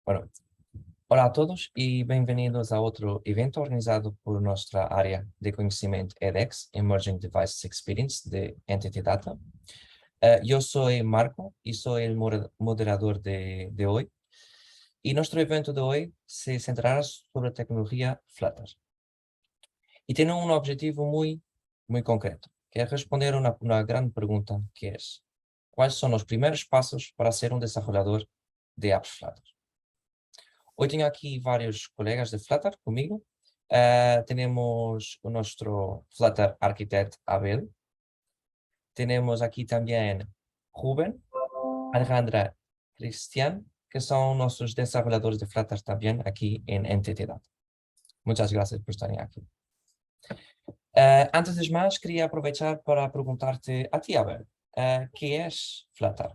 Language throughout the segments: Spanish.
Bueno, hola a todos y bienvenidos a otro evento organizado por nuestra área de conocimiento edX, Emerging Devices Experience de Entity Data. Yo soy Marco y soy el moderador de hoy. Y nuestro evento de hoy se centrará sobre tecnología Flutter. Y tiene un objetivo muy concreto, que es responder una gran pregunta, que es: ¿cuáles son los primeros pasos para ser un desarrollador de apps Flutter? Hoy tengo aquí varios colegas de Flutter conmigo. Tenemos nuestro Flutter Architect Abel. Tenemos aquí también Rubén, Alejandra, Cristian, que son nuestros desarrolladores de Flutter también aquí en Entity Data. Muchas gracias por estar aquí. Antes de más, quería aprovechar para preguntarte a ti, Abel, ¿qué es Flutter?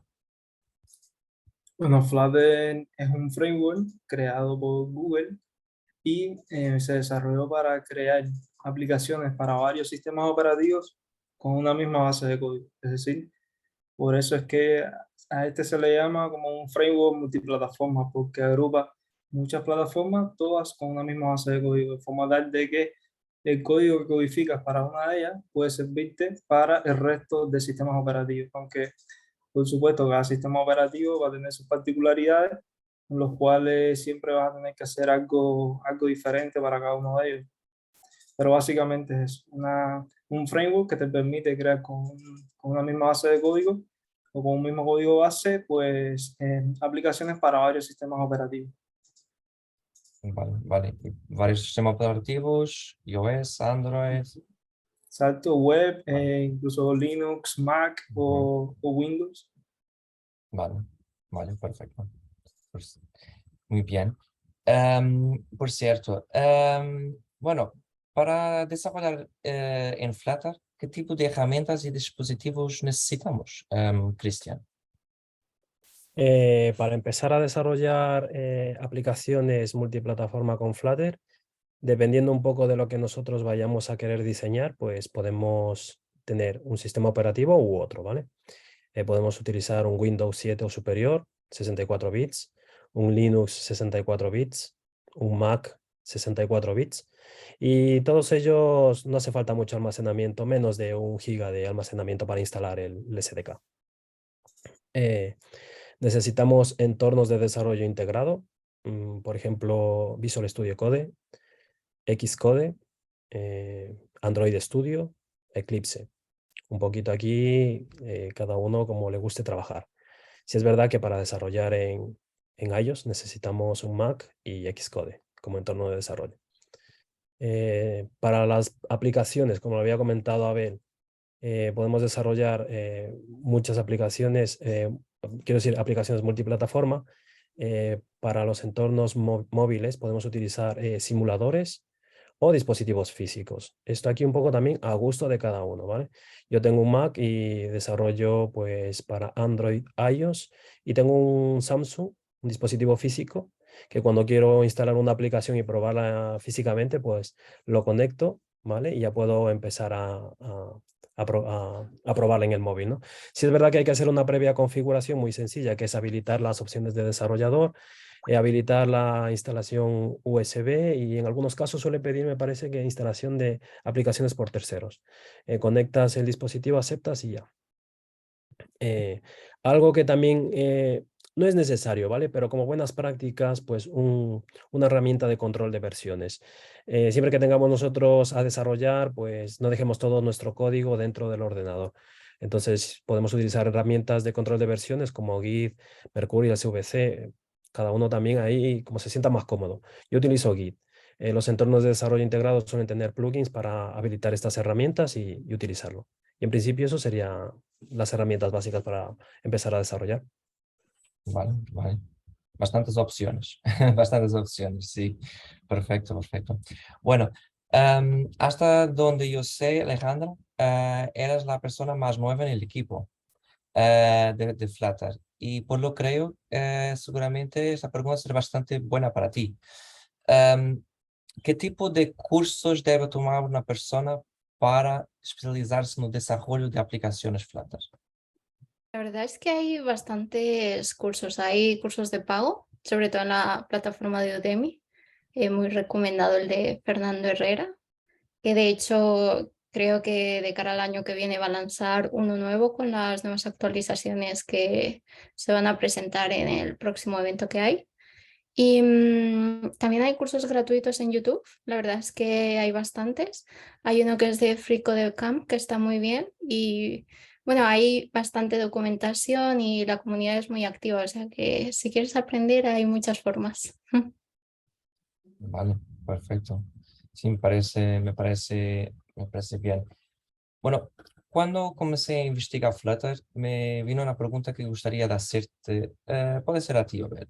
Bueno, Flutter es un framework creado por Google y se desarrolló para crear aplicaciones para varios sistemas operativos con una misma base de código. Es decir, por eso es que a este se le llama como un framework multiplataforma, porque agrupa muchas plataformas, todas con una misma base de código, de forma tal de que el código que codificas para una de ellas puede servirte para el resto de sistemas operativos, aunque por supuesto cada sistema operativo va a tener sus particularidades, en los cuales siempre vas a tener que hacer algo diferente para cada uno de ellos. Pero básicamente es un framework que te permite crear con una misma base de código o con un mismo código base, pues aplicaciones para varios sistemas operativos. Vale. Varios sistemas operativos, iOS, Android. Exacto, web, incluso Linux, Mac Ujú. o Windows. Vale, perfecto. Pues, muy bien. Por cierto, bueno, para desarrollar en Flutter, ¿qué tipo de herramientas y dispositivos necesitamos, Cristian? Para empezar a desarrollar aplicaciones multiplataforma con Flutter, dependiendo un poco de lo que nosotros vayamos a querer diseñar, pues podemos tener un sistema operativo u otro, ¿vale? Podemos utilizar un Windows 7 o superior, 64 bits, un Linux 64 bits, un Mac 64 bits, y todos ellos no hace falta mucho almacenamiento, menos de 1 GB de almacenamiento para instalar el SDK. Necesitamos entornos de desarrollo integrado, por ejemplo, Visual Studio Code, Xcode, Android Studio, Eclipse. Un poquito aquí, cada uno como le guste trabajar. Si es verdad que para desarrollar en iOS necesitamos un Mac y Xcode como entorno de desarrollo. Para las aplicaciones, como lo había comentado Abel, podemos desarrollar muchas aplicaciones, quiero decir, aplicaciones multiplataforma. Para los entornos móviles podemos utilizar simuladores o dispositivos físicos. Esto aquí un poco también a gusto de cada uno, ¿vale? Yo tengo un Mac y desarrollo pues para Android, iOS, y tengo un Samsung, un dispositivo físico, que cuando quiero instalar una aplicación y probarla físicamente, pues lo conecto, ¿vale? Y ya puedo empezar a probarla en el móvil, ¿no? Sí es verdad que hay que hacer una previa configuración muy sencilla, que es habilitar las opciones de desarrollador, habilitar la instalación USB, y en algunos casos suele pedir, me parece, que instalación de aplicaciones por terceros. Conectas el dispositivo, aceptas y ya. Algo que también no es necesario, ¿vale? Pero como buenas prácticas, pues una herramienta de control de versiones. Siempre que tengamos nosotros a desarrollar, pues no dejemos todo nuestro código dentro del ordenador. Entonces podemos utilizar herramientas de control de versiones como Git, Mercurial, SVC, cada uno también ahí como se sienta más cómodo. Yo utilizo Git. Los entornos de desarrollo integrados suelen tener plugins para habilitar estas herramientas y utilizarlo. Y en principio eso serían las herramientas básicas para empezar a desarrollar. Vale. Bastantes opciones, bastantes opciones, sí. Perfecto. Bueno, hasta donde yo sé, Alejandra, eres la persona más nueva en el equipo de Flutter. Y por lo creo, seguramente esa pregunta será bastante buena para ti. Em, ¿Qué tipo de cursos debe tomar una persona para especializarse en el desarrollo de aplicaciones Flutter? La verdad es que hay bastantes cursos. Hay cursos de pago sobre todo en la plataforma de Udemy. Muy recomendado el de Fernando Herrera, que de hecho creo que de cara al año que viene va a lanzar uno nuevo con las nuevas actualizaciones que se van a presentar en el próximo evento que hay. Y también hay cursos gratuitos en YouTube, la verdad es que hay bastantes. Hay uno que es de FreeCodeCamp que está muy bien y bueno, hay bastante documentación y la comunidad es muy activa, o sea que si quieres aprender hay muchas formas. Vale, perfecto. Sí, me parece bien. Bueno, cuando comencé a investigar Flutter, me vino una pregunta que gustaría de hacerte. Puede ser a ti, Abel.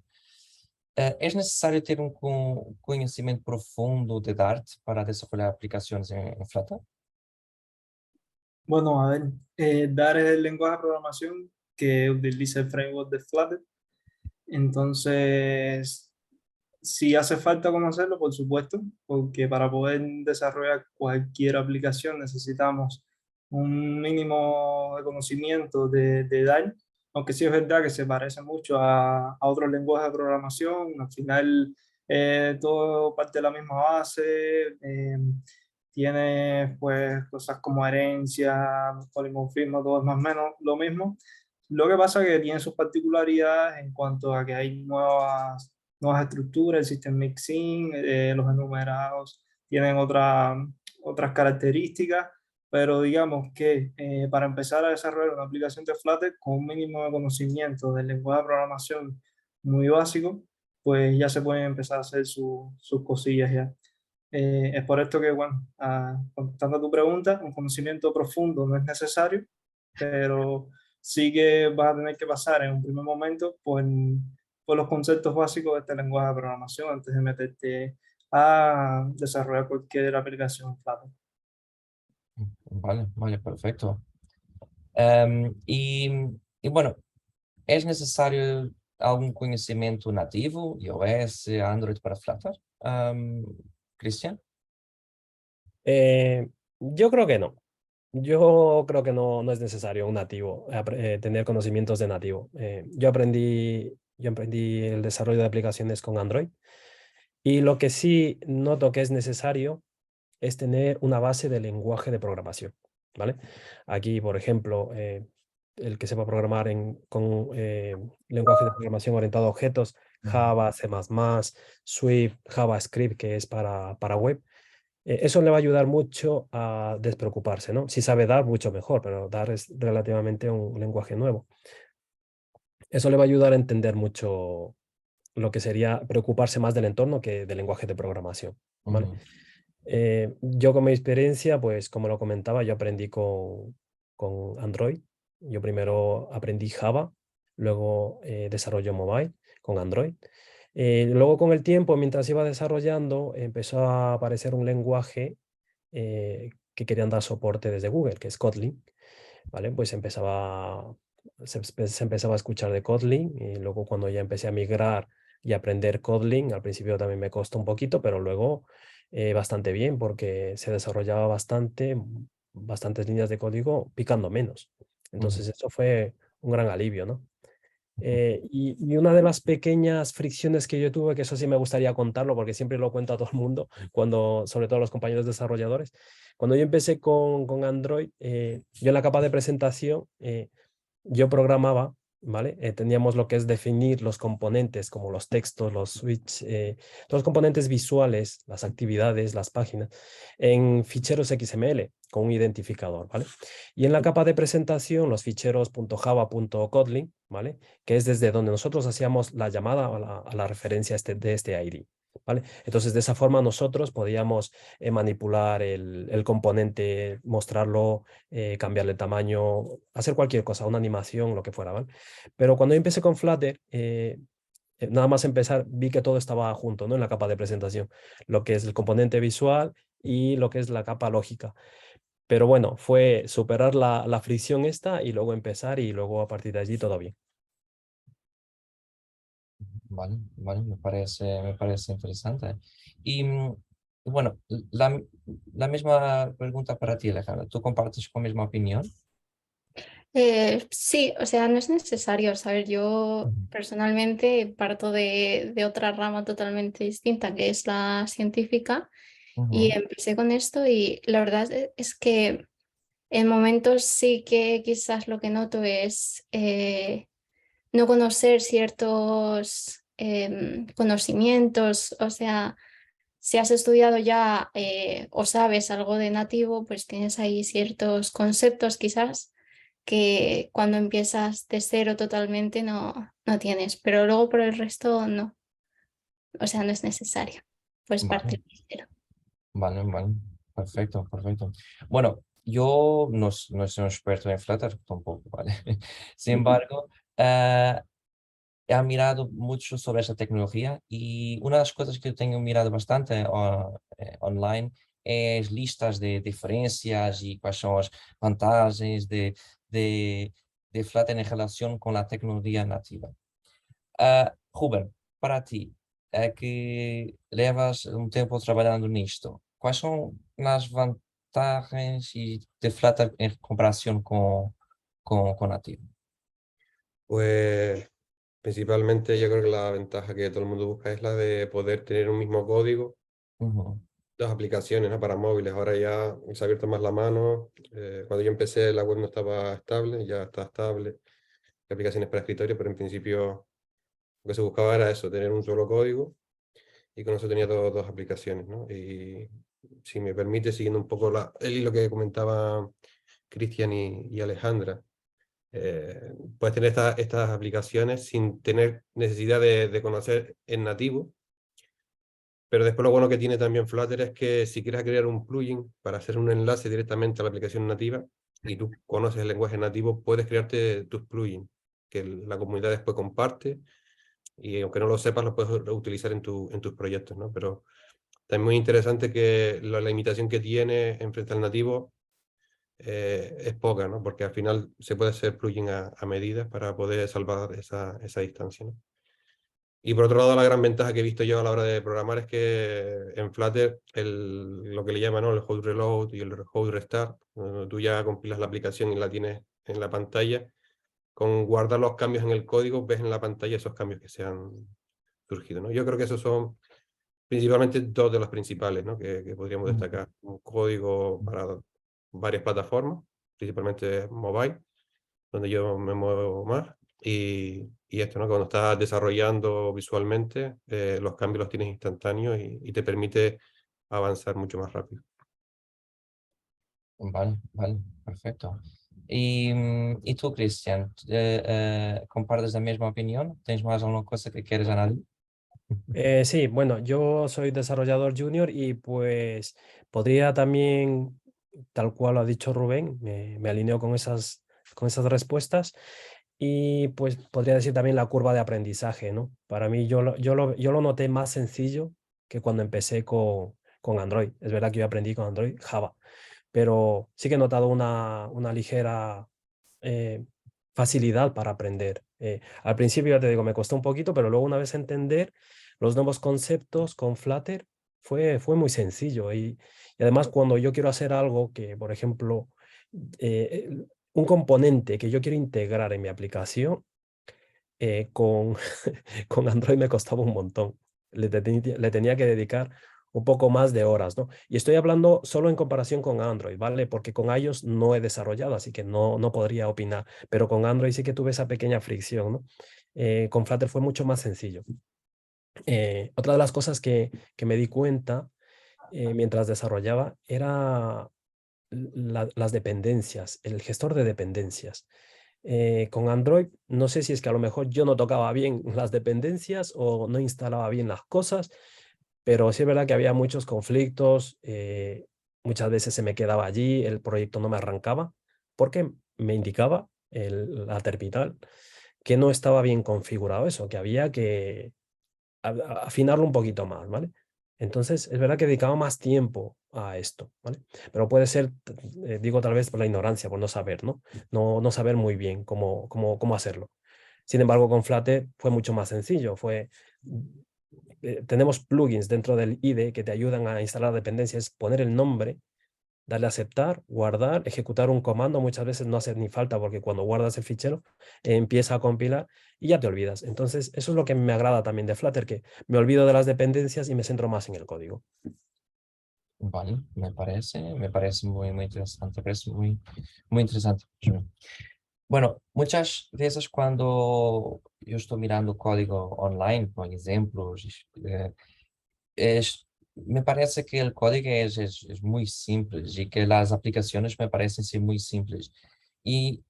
¿Es necesario tener un conocimiento profundo de Dart para desarrollar aplicaciones en Flutter? Bueno, a ver, Dart es el lenguaje de programación que utiliza el framework de Flutter. Entonces, si hace falta conocerlo, por supuesto, porque para poder desarrollar cualquier aplicación necesitamos un mínimo de conocimiento de Dart, aunque sí es verdad que se parece mucho a otros lenguajes de programación. Al final, todo parte de la misma base. Tiene pues cosas como herencia, polimorfismo, todo es más o menos lo mismo. Lo que pasa es que tiene sus particularidades en cuanto a que hay nuevas estructuras, el system mixing, los enumerados tienen otras características, pero digamos que para empezar a desarrollar una aplicación de Flutter con un mínimo de conocimiento del lenguaje de programación muy básico, pues ya se pueden empezar a hacer sus cosillas ya. Es por esto que, bueno, contestando a tu pregunta, un conocimiento profundo no es necesario, pero sí que vas a tener que pasar en un primer momento por los conceptos básicos de este lenguaje de programación antes de meterte a desarrollar cualquier aplicación Flutter. Vale, vale, perfecto. Y, y bueno, ¿es necesario algún conocimiento nativo, iOS, Android para Flutter? Cristian. Yo creo que no. Yo creo que no es necesario un nativo, tener conocimientos de nativo. Yo aprendí el desarrollo de aplicaciones con Android y lo que sí noto que es necesario es tener una base de lenguaje de programación, ¿vale? Aquí, por ejemplo, el que sepa programar con lenguaje de programación orientado a objetos, Java, C++, Swift, JavaScript, que es para web. Eso le va a ayudar mucho a despreocuparse, ¿no? Si sabe Dart, mucho mejor, pero Dart es relativamente un lenguaje nuevo. Eso le va a ayudar a entender mucho lo que sería preocuparse más del entorno que del lenguaje de programación, ¿vale? Ujú. Yo con mi experiencia, pues como lo comentaba, yo aprendí con Android. Yo primero aprendí Java, luego desarrollo mobile con Android. Luego con el tiempo, mientras iba desarrollando, empezó a aparecer un lenguaje que querían dar soporte desde Google, que es Kotlin, ¿vale? Pues se empezaba a escuchar de Kotlin y luego cuando ya empecé a migrar y aprender Kotlin, al principio también me costó un poquito, pero luego bastante bien porque se desarrollaba bastantes líneas de código picando menos. Ujú. Entonces eso fue un gran alivio, ¿no? Y una de las pequeñas fricciones que yo tuve, que eso sí me gustaría contarlo porque siempre lo cuento a todo el mundo, sobre todo a los compañeros desarrolladores, cuando yo empecé con Android, yo en la capa de presentación, yo programaba, ¿vale? Teníamos lo que es definir los componentes como los textos, los switch, los componentes visuales, las actividades, las páginas, en ficheros XML con un identificador, ¿vale? Y en la capa de presentación, los ficheros .java.kotlin, ¿vale? Que es desde donde nosotros hacíamos la llamada a la referencia de este ID, ¿vale? Entonces, de esa forma nosotros podíamos manipular el componente, mostrarlo, cambiarle el tamaño, hacer cualquier cosa, una animación, lo que fuera, ¿vale? Pero cuando yo empecé con Flutter, nada más empezar, vi que todo estaba junto, ¿no? En la capa de presentación, lo que es el componente visual y lo que es la capa lógica. Pero bueno, fue superar la fricción esta y luego empezar y luego a partir de allí todo bien. Vale, vale, me parece interesante. Y bueno, la misma pregunta para ti, Alejandra. ¿Tú compartes con la misma opinión? Sí, o sea, no es necesario saber. Yo Ujú, personalmente parto de otra rama totalmente distinta, que es la científica, y ujú, empecé con esto y la verdad es que en momentos sí que quizás lo que noto es no conocer ciertos conocimientos, o sea, si has estudiado ya o sabes algo de nativo, pues tienes ahí ciertos conceptos quizás que cuando empiezas de cero totalmente no tienes, pero luego por el resto no, o sea, no es necesario, pues vale, partir de cero. vale, vale. Perfecto, perfecto. Bueno, yo no soy un experto en Flutter tampoco, ¿vale? Sin embargo, he mirado mucho sobre esa tecnología y una de las cosas que tengo mirado bastante online es listas de diferencias y cuáles son las vantagens de, de Flutter en relación con la tecnología nativa. Ruben, para ti, que levas um tempo trabalhando nisto, quais são as vantagens de Flutter en comparación con nativo? Pues principalmente yo creo que la ventaja que todo el mundo busca es la de poder tener un mismo código, Ujú, dos aplicaciones, ¿no? Para móviles. Ahora ya se ha abierto más la mano. Cuando yo empecé la web no estaba estable, ya está estable. Hay aplicaciones para escritorio, pero en principio lo que se buscaba era eso, tener un solo código y con eso tenía dos aplicaciones, ¿no? Y si me permite, siguiendo un poco el hilo que comentaba Cristian y Alejandra, puedes tener estas aplicaciones sin tener necesidad de conocer el nativo, pero después lo bueno que tiene también Flutter es que si quieres crear un plugin para hacer un enlace directamente a la aplicación nativa y tú conoces el lenguaje nativo, puedes crearte tus plugins que la comunidad después comparte y aunque no lo sepas, lo puedes utilizar en tus proyectos, ¿no? Pero también muy interesante que la limitación que tiene en frente al nativo es poca, ¿no? Porque al final se puede hacer plugin a medida para poder salvar esa distancia, ¿no? Y por otro lado, la gran ventaja que he visto yo a la hora de programar es que en Flutter lo que le llaman, ¿no? El hot reload y el hot restart, cuando tú ya compilas la aplicación y la tienes en la pantalla, con guardar los cambios en el código, ves en la pantalla esos cambios que se han surgido, ¿no? Yo creo que esos son principalmente dos de los principales, ¿no? que podríamos ujú. destacar. Un código para varias plataformas, principalmente mobile, donde yo me muevo más. Y esto, ¿no? Cuando estás desarrollando visualmente, los cambios los tienes instantáneos y te permite avanzar mucho más rápido. Vale, vale, perfecto. E tu, Cristian, compartes la mesma opinión? ¿Tens más alguna cosa que quieres añadir? Sí, bueno, yo soy desarrollador junior y pues podría también, tal cual lo ha dicho Rubén, me alineo con esas respuestas y pues podría decir también la curva de aprendizaje, ¿no? Para mí yo lo noté más sencillo que cuando empecé con Android. Es verdad que yo aprendí con Android Java, pero sí que he notado una ligera eh, facilidad para aprender. Al principio, ya te digo, me costó un poquito, pero luego una vez entender los nuevos conceptos con Flutter fue muy sencillo. Y además cuando yo quiero hacer algo que, por ejemplo, eh, un componente que yo quiero integrar en mi aplicación, con, con Android me costaba un montón. Le tenía que dedicar un poco más de horas, ¿no? Y estoy hablando solo en comparación con Android, ¿vale? Porque con iOS no he desarrollado, así que no podría opinar, pero con Android sí que tuve esa pequeña fricción, ¿no? Con Flutter fue mucho más sencillo. Otra de las cosas que me di cuenta mientras desarrollaba era las dependencias, el gestor de dependencias. Con Android, no sé si es que a lo mejor yo no tocaba bien las dependencias o no instalaba bien las cosas, pero sí es verdad que había muchos conflictos, muchas veces se me quedaba allí, el proyecto no me arrancaba, porque me indicaba la terminal que no estaba bien configurado eso, que había que afinarlo un poquito más, ¿vale? Entonces, es verdad que dedicaba más tiempo a esto, ¿vale? Pero puede ser, digo, tal vez por la ignorancia, por no saber, ¿no? No saber muy bien cómo hacerlo. Sin embargo, con Flutter fue mucho más sencillo. Tenemos plugins dentro del IDE que te ayudan a instalar dependencias, poner el nombre darle a aceptar, guardar, ejecutar un comando. Muchas veces no hace ni falta porque cuando guardas el fichero empieza a compilar y ya te olvidas. Entonces, eso es lo que me agrada también de Flutter, que me olvido de las dependencias y me centro más en el código. Vale, me parece muy interesante, parece muy interesante. Bueno, muchas veces cuando yo estoy mirando código online con ejemplos, me parece que el código es muy simple y que las aplicaciones me parecen ser muy simples. Y,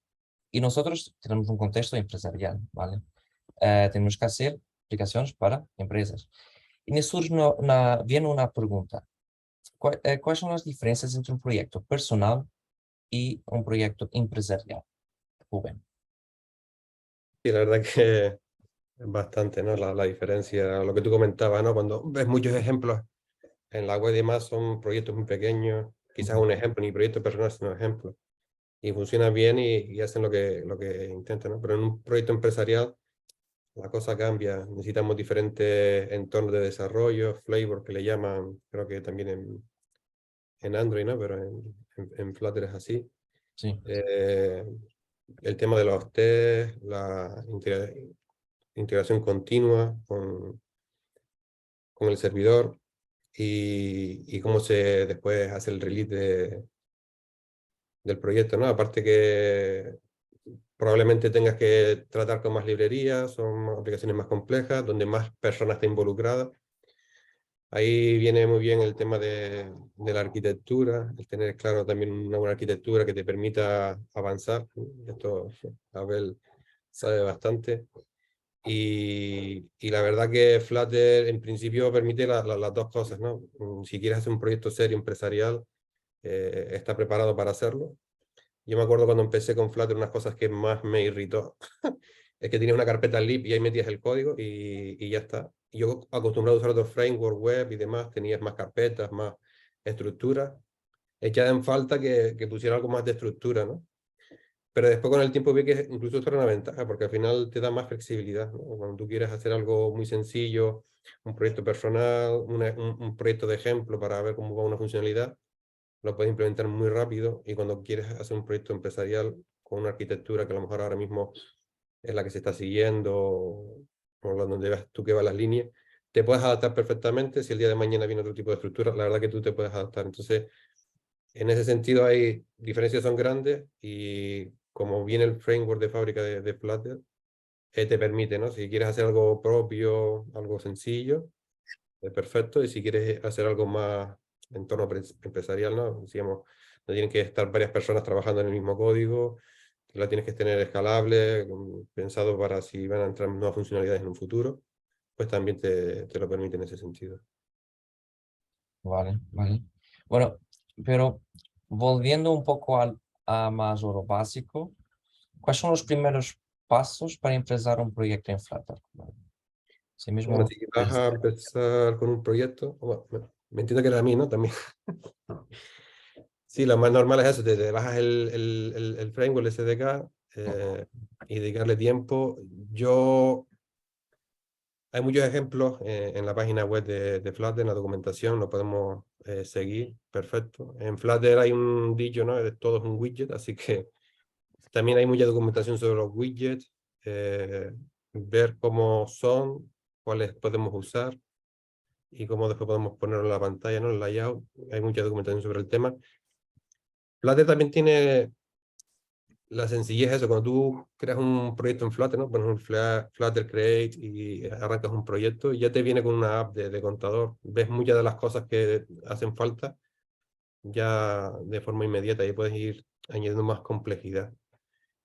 y nosotros tenemos un contexto empresarial, ¿vale? Tenemos que hacer aplicaciones para empresas. Y me surge viene una pregunta. ¿Cuáles son las diferencias entre un proyecto personal y un proyecto empresarial, Rubén? Y la verdad que es bastante, ¿no? La diferencia, lo que tú comentabas, ¿no? Cuando ves muchos ejemplos en la web y demás, son proyectos muy pequeños, quizás un ejemplo, ni proyecto personal, sino ejemplo. Y funcionan bien y hacen lo que intentan, ¿no? Pero en un proyecto empresarial la cosa cambia. Necesitamos diferentes entornos de desarrollo, flavor que le llaman, creo que también en Android, ¿no? Pero en Flutter es así. Sí, El tema de los test, la integración continua con el servidor y cómo se después hace el release del proyecto, ¿no? Aparte que probablemente tengas que tratar con más librerías, son aplicaciones más complejas, donde más personas están involucradas. Ahí viene muy bien el tema de la arquitectura, el tener claro también una buena arquitectura que te permita avanzar. Esto Abel sabe bastante. Y la verdad que Flutter en principio permite las dos cosas, ¿no? Si quieres hacer un proyecto serio empresarial, está preparado para hacerlo. Yo me acuerdo cuando empecé con Flutter, unas cosas que más me irritó es que tenías una carpeta lib y ahí metías el código y ya está. Yo acostumbrado a usar otros framework web y demás, tenías más carpetas, más estructura. Echaba en falta que pusiera algo más de estructura, ¿no? Pero después con el tiempo vi que incluso esto era una ventaja, porque al final te da más flexibilidad, ¿no? Cuando tú quieres hacer algo muy sencillo, un proyecto personal, un proyecto de ejemplo para ver cómo va una funcionalidad, lo puedes implementar muy rápido y cuando quieres hacer un proyecto empresarial con una arquitectura que a lo mejor ahora mismo es la que se está siguiendo o donde veas tú que van las líneas, te puedes adaptar perfectamente. Si el día de mañana viene otro tipo de estructura, la verdad que tú te puedes adaptar. Entonces, en ese sentido hay diferencias son grandes y como viene el framework de fábrica de Flutter, te permite, ¿no? Si quieres hacer algo propio, algo sencillo, es perfecto. Y si quieres hacer algo más en entorno empresarial, ¿no? Digamos, no tienen que estar varias personas trabajando en el mismo código, la tienes que tener escalable, pensado para si van a entrar nuevas funcionalidades en un futuro, pues también te lo permite en ese sentido. vale. Bueno, pero volviendo un poco a más lo básico, ¿cuáles son los primeros pasos para empezar un proyecto en Flutter? Sí Bueno, mismo, si vas a empezar con un proyecto, bueno, me entiendo que era a mí, ¿no? También. Sí, lo más normal es eso, te bajas el framework, el SDK, y dedicarle tiempo. Hay muchos ejemplos en la página web de Flutter, en la documentación, lo podemos seguir, perfecto. En Flutter hay un dicho, ¿no? Todo es un widget, así que también hay mucha documentación sobre los widgets, ver cómo son, cuáles podemos usar y cómo después podemos ponerlo en la pantalla, ¿no? El layout. Hay mucha documentación sobre el tema. Flutter también tiene la sencillez, eso, cuando tú creas un proyecto en Flutter, ¿no? Pones un Flutter Create y arrancas un proyecto y ya te viene con una app de contador. Ves muchas de las cosas que hacen falta ya de forma inmediata y puedes ir añadiendo más complejidad.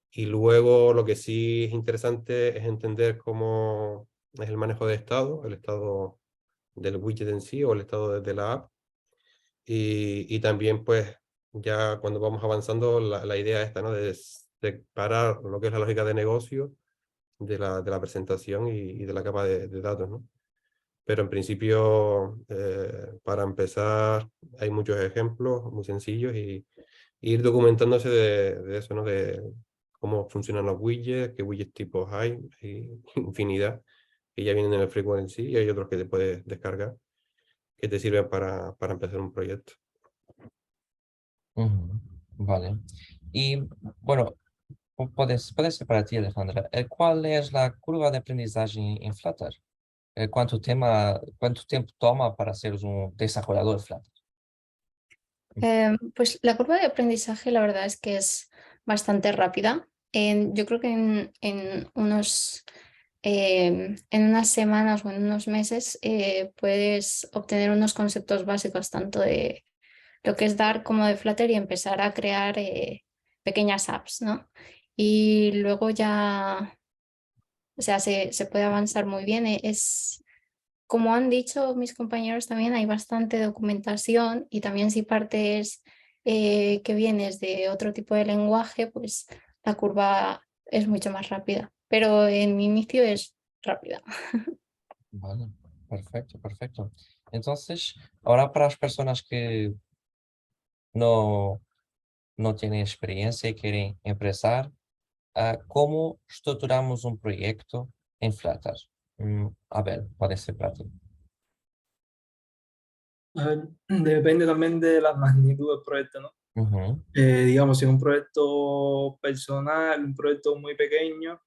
Y luego lo que sí es interesante es entender cómo es el manejo de estado, el estado del widget en sí o el estado de la app. Y también pues ya cuando vamos avanzando la idea esta, ¿no? De separar lo que es la lógica de negocio de la presentación y de la capa de datos, ¿no? Pero en principio, para empezar, hay muchos ejemplos muy sencillos y ir documentándose de eso, ¿no? De cómo funcionan los widgets, qué widget tipos hay infinidad, que ya vienen en el framework en sí, y hay otros que te puedes descargar, que te sirven para empezar un proyecto. Ujú, vale. Y bueno, puede ser para ti, Alejandra. ¿Cuál es la curva de aprendizaje en Flutter? ¿Cuánto tiempo toma para ser un desarrollador Flutter? Pues la curva de aprendizaje la verdad es que es bastante rápida. Yo creo que en unas semanas o en unos meses puedes obtener unos conceptos básicos tanto de lo que es Dart como de Flutter y empezar a crear pequeñas apps, ¿no? Y luego ya, o sea, se puede avanzar muy bien. Como han dicho mis compañeros también, hay bastante documentación y también si partes que vienes de otro tipo de lenguaje, pues la curva es mucho más rápida. Pero en mi inicio es rápida. Vale, perfecto, perfecto. Entonces, ahora para las personas que no, no tienen experiencia y quieren empezar, ¿cómo estructuramos un proyecto en Flutter? A ver, puede ser para ti. A ver, depende también de la magnitud del proyecto, ¿no? Ujú, Digamos, si es un proyecto personal, un proyecto muy pequeño,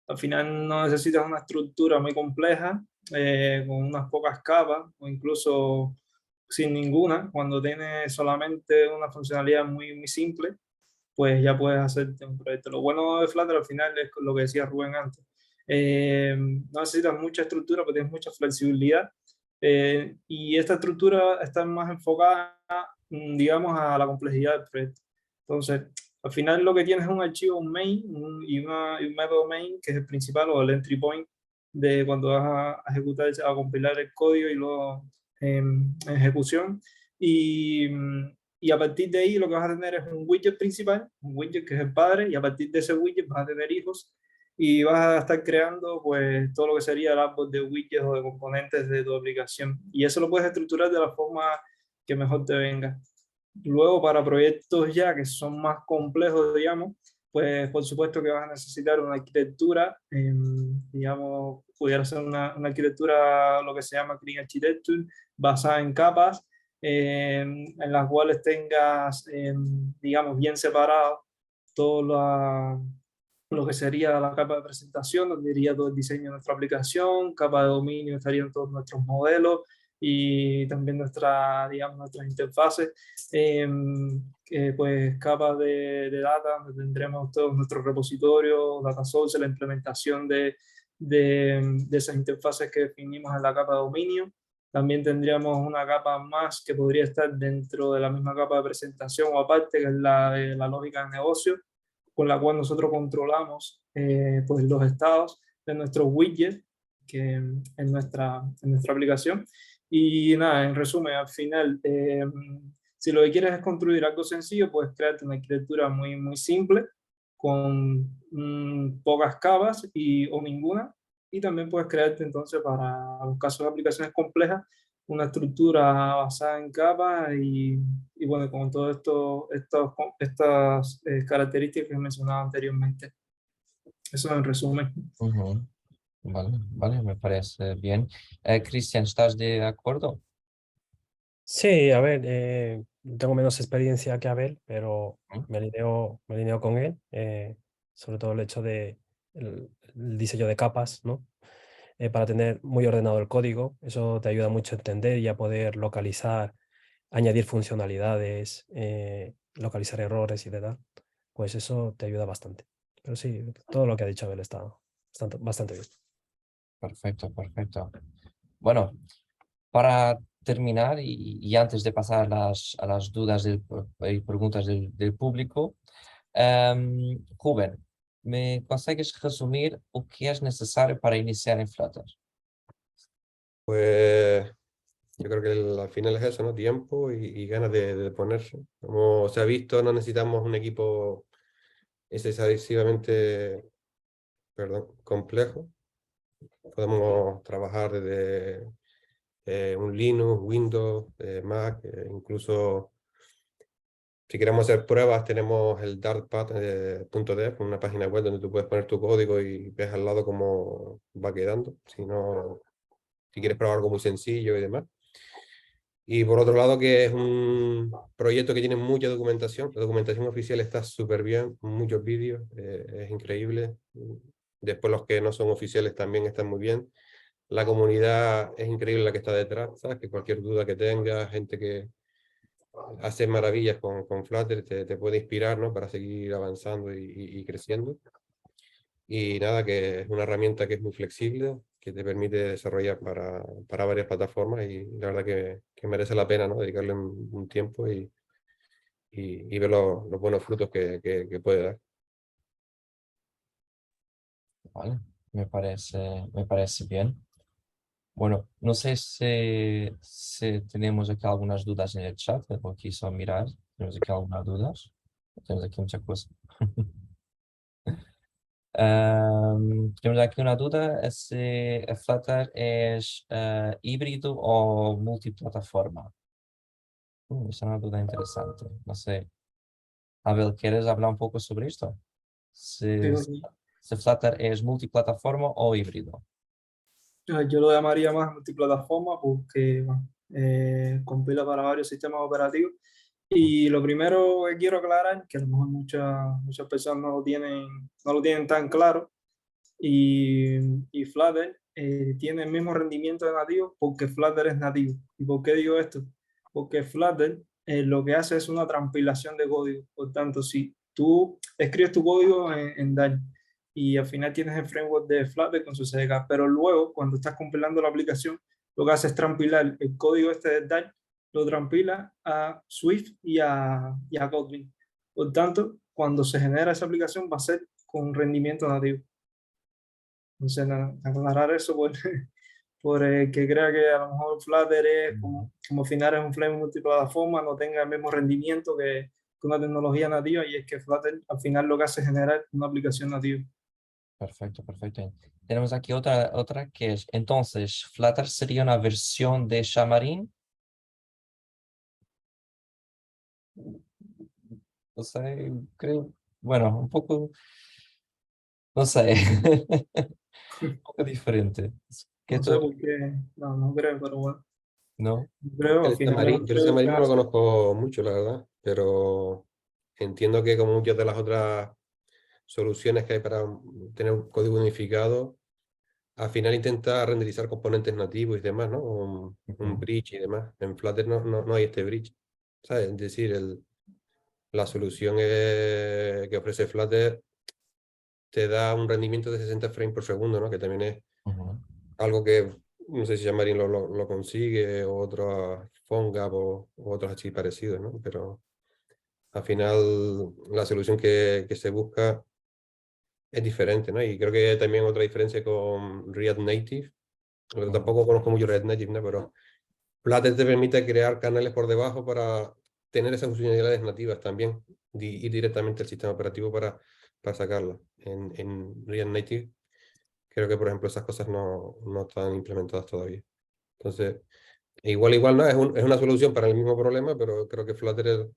al final no necesitas una estructura muy compleja, con unas pocas capas o incluso sin ninguna. Cuando tienes solamente una funcionalidad muy simple, pues ya puedes hacerte un proyecto. Lo bueno de Flutter al final es lo que decía Rubén antes. No necesitas mucha estructura, pero tienes mucha flexibilidad. Y esta estructura está más enfocada, digamos, a la complejidad del proyecto. Entonces, al final lo que tienes es un archivo, un main y un método main, que es el principal o el entry point de cuando vas a ejecutar, a compilar el código y luego en ejecución. Y, y a partir de ahí lo que vas a tener es un widget principal, un widget que es el padre, y a partir de ese widget vas a tener hijos y vas a estar creando pues todo lo que sería el árbol de widgets o de componentes de tu aplicación. Y eso lo puedes estructurar de la forma que mejor te venga. Luego, para proyectos ya que son más complejos, digamos, pues por supuesto que vas a necesitar una arquitectura, digamos, pudiera ser una arquitectura, lo que se llama Clean Architecture, basada en capas, en las cuales tengas, digamos, bien separado todo lo que sería la capa de presentación, donde iría todo el diseño de nuestra aplicación, capa de dominio, estarían todos nuestros modelos y también digamos, nuestras interfaces, pues capas de data, donde tendremos todos nuestros repositorios, data source, la implementación de esas interfaces que definimos en la capa de dominio. También tendríamos una capa más que podría estar dentro de la misma capa de presentación o aparte, que es la de la lógica de negocio, con la cual nosotros controlamos pues los estados de nuestros widgets que en nuestra aplicación. Y nada, en resumen, al final, si lo que quieres es construir algo sencillo, puedes crearte una arquitectura muy simple, con pocas capas o ninguna. Y también puedes crearte entonces para los casos de aplicaciones complejas una estructura basada en capas y bueno, con todas estas características que he mencionado anteriormente. Eso en resumen. ujú. Vale, vale, me parece bien. Cristian, ¿estás de acuerdo? Sí, a ver, tengo menos experiencia que Abel, pero ¿Mm? me alineo con él, sobre todo el hecho de el diseño de capas, ¿no? Para tener muy ordenado el código, eso te ayuda mucho a entender y a poder localizar, añadir funcionalidades, localizar errores y de tal, pues eso te ayuda bastante. Pero sí, todo lo que ha dicho Abel está bastante bien. Perfecto, perfecto. Bueno, para terminar y antes de pasar a las dudas y preguntas del público, Rubén, ¿me consigues resumir o que es necesario para iniciar en Flutter? Pues yo creo que al final es eso, ¿no? Tiempo y ganas de ponerse. Como se ha visto, no necesitamos un equipo excesivamente, perdón, complejo. Podemos trabajar desde un Linux, Windows, Mac, incluso si queremos hacer pruebas, tenemos el dartpad.dev, una página web donde tú puedes poner tu código y ves al lado cómo va quedando. Si no, si quieres probar algo muy sencillo y demás. Y por otro lado, que es un proyecto que tiene mucha documentación. La documentación oficial está súper bien, muchos vídeos, es increíble. Después los que no son oficiales también están muy bien. La comunidad es increíble la que está detrás, ¿sabes? Que cualquier duda que tengas, gente que hace maravillas con Flutter, te puede inspirar, ¿no? Para seguir avanzando y creciendo. Y nada, que es una herramienta que es muy flexible, que te permite desarrollar para varias plataformas y la verdad que merece la pena, ¿no? Dedicarle un tiempo y ver los buenos frutos que puede dar. Vale, me parece bien. Bueno, no sé si tenemos aquí algunas dudas en el chat, tengo aquí solo mirar, tenemos aquí algunas dudas, tenemos aquí muchas cosas. Temos aqui uma dúvida se a Flutter é híbrido ou multiplataforma. Essa é uma dúvida interessante. Não sei. Abel, ¿quieres hablar un poco sobre esto? Sí, Si Flutter es multiplataforma o híbrido. yo lo llamaría más multiplataforma porque bueno, compila para varios sistemas operativos. Y lo primero que quiero aclarar, que a lo mejor muchas personas no lo tienen tan claro, y Flutter tiene el mismo rendimiento de nativo porque Flutter es nativo. ¿Y por qué digo esto? Porque Flutter lo que hace es una transpilación de código. Por tanto, si tú escribes tu código en Dart y al final tienes el framework de Flutter con su CDK, pero luego cuando estás compilando la aplicación, lo que hace es transpilar el código este de Dart, lo transpila a Swift y a Kotlin. Por tanto, cuando se genera esa aplicación va a ser con rendimiento nativo. Entonces, aclarar eso por el que crea que a lo mejor Flutter es como final es un framework multiplataforma, no tenga el mismo rendimiento que una tecnología nativa, y es que Flutter al final lo que hace es generar una aplicación nativa. Perfecto, perfecto. Tenemos aquí otra que es, entonces, Flutter sería una versión de Xamarin. No sé, creo, bueno, un poco, no sé, un poco diferente. ¿Qué No sé tú, por qué, no creo, pero bueno, no? creo, al El final Xamarin, yo el creo que Xamarin no lo conozco mucho, la verdad, pero entiendo que como muchas de las otras soluciones que hay para tener un código unificado, al final intenta renderizar componentes nativos y demás, ¿no? Un bridge y demás. En Flutter no hay este bridge, ¿sabes? Es decir, la solución que ofrece Flutter te da un rendimiento de 60 frames por segundo, ¿no? Que también es Ujú. algo que no sé si Xamarin lo consigue o otros PhoneGap o otros así parecidos, ¿no? Pero al final la solución que se busca es diferente, ¿no? Y creo que también otra diferencia con React Native, porque tampoco conozco mucho React Native, ¿no? Pero Flutter te permite crear canales por debajo para tener esas funcionalidades nativas también, ir directamente al sistema operativo para sacarlas. En React Native creo que, por ejemplo, esas cosas no están implementadas todavía. Entonces, igual no, es una solución para el mismo problema, pero creo que Flutter es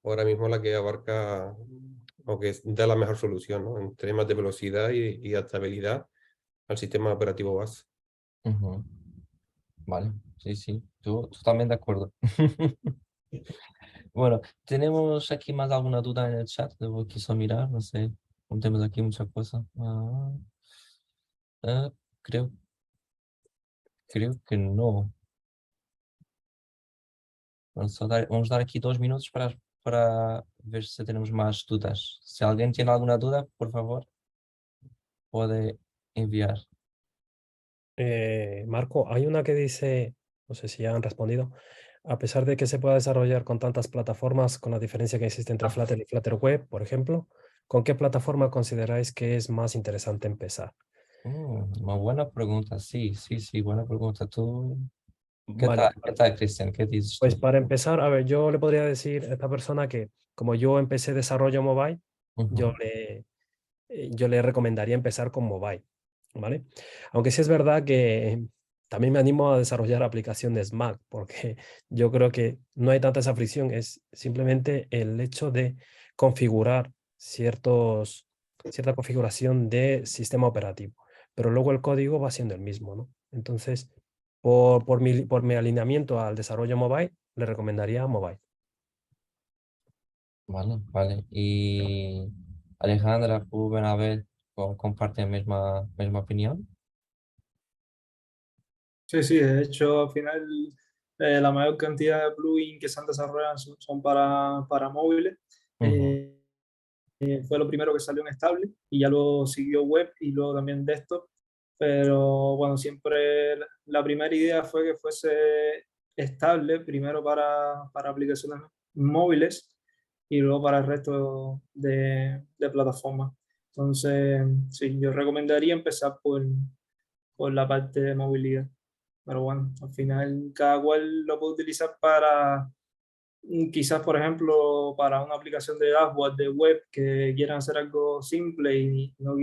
ahora mismo la que abarca o que da la mejor solución, ¿no? En temas de velocidad y adaptabilidad al sistema operativo base. Ujú. Vale, sí, sí, totalmente de acuerdo. Bueno, ¿tenemos aquí más alguna duda en el chat? Debo quiso mirar, no sé, tenemos aquí muchas cosas. Ah, creo, creo que no. Vamos a dar aquí 2 minutos para ver si tenemos más dudas. Si alguien tiene alguna duda, por favor, puede enviar. Marco, hay una que dice, no sé si ya han respondido, a pesar de que se pueda desarrollar con tantas plataformas, con la diferencia que existe entre Flutter y Flutter Web, por ejemplo, ¿con qué plataforma consideráis que es más interesante empezar? Una buena pregunta, sí, sí, sí, buena pregunta. ¿Tú Vale, qué tal, Cristian? ¿Qué dices pues tú? para empezar, a ver, yo le podría decir a esta persona que como yo empecé desarrollo mobile, yo Ujú, le recomendaría empezar con mobile, ¿vale? Aunque sí es verdad que también me animo a desarrollar aplicaciones Mac, porque yo creo que no hay tanta esa fricción, es simplemente el hecho de configurar cierta configuración de sistema operativo, pero luego el código va siendo el mismo, ¿no? Entonces, por mi alineamiento al desarrollo mobile, le recomendaría mobile. Vale, vale. Y Alejandra, ¿tú, Benabel, comparten misma opinión? Sí, sí, de hecho, al final la mayor cantidad de plugins que se han desarrollado son para móviles. Ujú, Fue lo primero que salió en estable y ya luego siguió web y luego también desktop. Pero bueno, siempre la primera idea fue que fuese estable, primero para aplicaciones móviles y luego para el resto de plataformas. Entonces, sí, yo recomendaría empezar por la parte de movilidad. Pero bueno, al final cada cual lo puede utilizar para, quizás por ejemplo, para una aplicación de dashboard de web que quieran hacer algo simple y no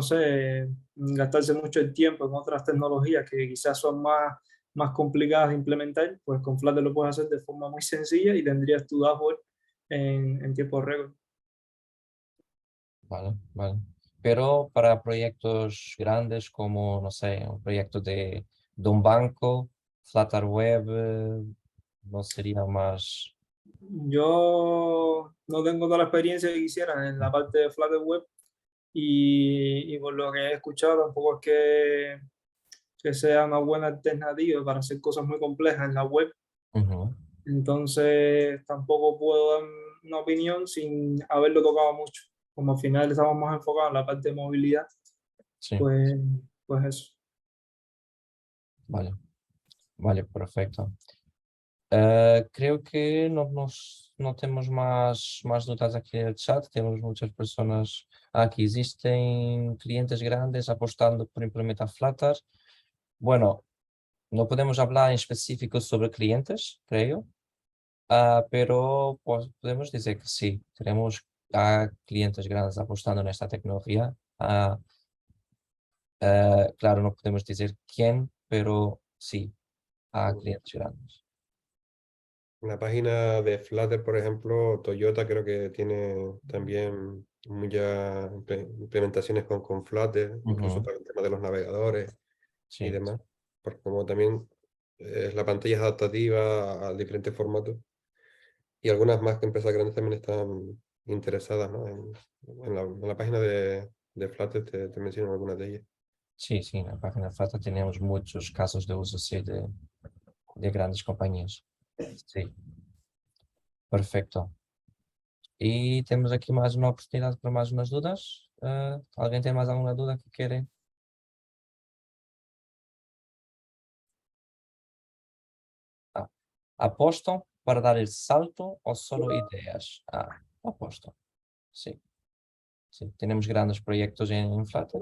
sé, gastarse mucho el tiempo en otras tecnologías que quizás son más complicadas de implementar, pues con Flutter lo puedes hacer de forma muy sencilla y tendrías tu dashboard en tiempo récord. vale, vale. Pero para proyectos grandes como, no sé, un proyecto de un banco, Flutter Web, no sería más... Yo no tengo toda la experiencia que quisiera en la parte de Flutter Web y por lo que he escuchado tampoco es que sea una buena alternativa para hacer cosas muy complejas en la web. Ujú, Entonces tampoco puedo dar una opinión sin haberlo tocado mucho. Como al final estamos más enfocados en la parte de movilidad, sí, pues, pues eso. vale, vale, perfecto. Creo que no tenemos más dudas aquí en el chat. Tenemos muchas personas aquí. Existen clientes grandes apostando por implementar Flutter. Bueno, no podemos hablar en específico sobre clientes, creo, pero pues, podemos decir que sí, tenemos a clientes grandes apostando en esta tecnología. Claro, no podemos decir quién, pero sí, a clientes grandes. En la página de Flutter, por ejemplo, Toyota creo que tiene también muchas implementaciones con Flutter, incluso Ujú, para el tema de los navegadores y sí. demás, porque como también la pantalla es adaptativa a diferentes formatos, y algunas más que empresas grandes también están interesadas, ¿no? En la página de Flutter te mencionan algunas de ellas. Sí, sí, en la página Flutter tenemos muchos casos de uso sí, de grandes compañías. Sí, perfecto. Y tenemos aquí más una oportunidad para más unas dudas. ¿Alguien tiene más alguna duda que quiere? Ah, ¿aposto para dar el salto o solo ideas? Aposto. Sí, sí. Tenemos grandes proyectos en Flutter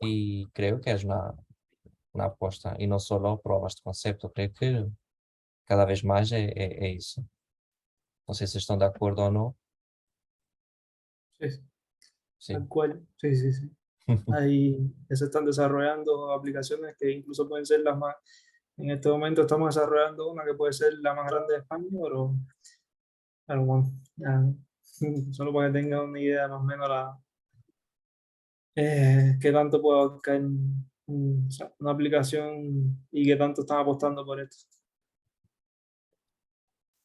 y creo que es una aposta y no solo pruebas de concepto. Creo que cada vez más é isso. Não sei se estão de acordo ou não. Sí, sí, Sim. tal cual. Sí, sí, sí. Ahí ya se están desarrollando aplicaciones que incluso pueden ser las más. En este momento estamos desarrollando una que puede ser la más grande de España, pero bueno, ya, solo para que tengan una idea más o menos qué tanto puede abarcar o sea, una aplicación y qué tanto están apostando por esto.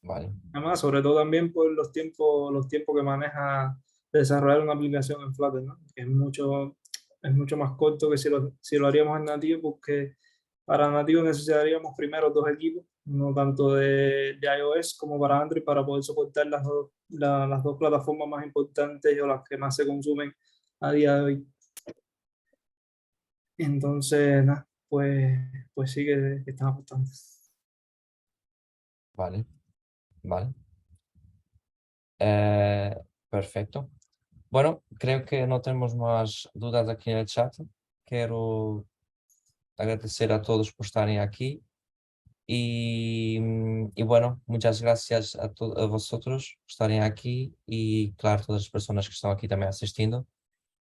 Vale. Además, sobre todo también por los tiempos que maneja desarrollar una aplicación en Flutter, ¿no? Que es mucho más corto que si lo haríamos en nativo, porque para nativo necesitaríamos primero dos equipos, no tanto de iOS como para Android, para poder soportar las dos plataformas más importantes o las que más se consumen a día de hoy. Entonces, nada, pues sí que están apostando. Vale. Vale. Eh, perfecto. Bueno, creo que no tenemos más dudas aquí en el chat. Quiero agradecer a todos por estarem aquí y bueno, muchas gracias a vosotros por estarem aquí y claro, todas las personas que están aquí también asistiendo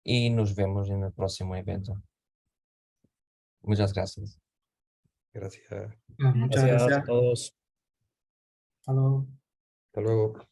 y nos vemos en el próximo evento. Muchas gracias. Gracias. Muchas Gracias a gracias. todos. Hasta luego. Hasta luego.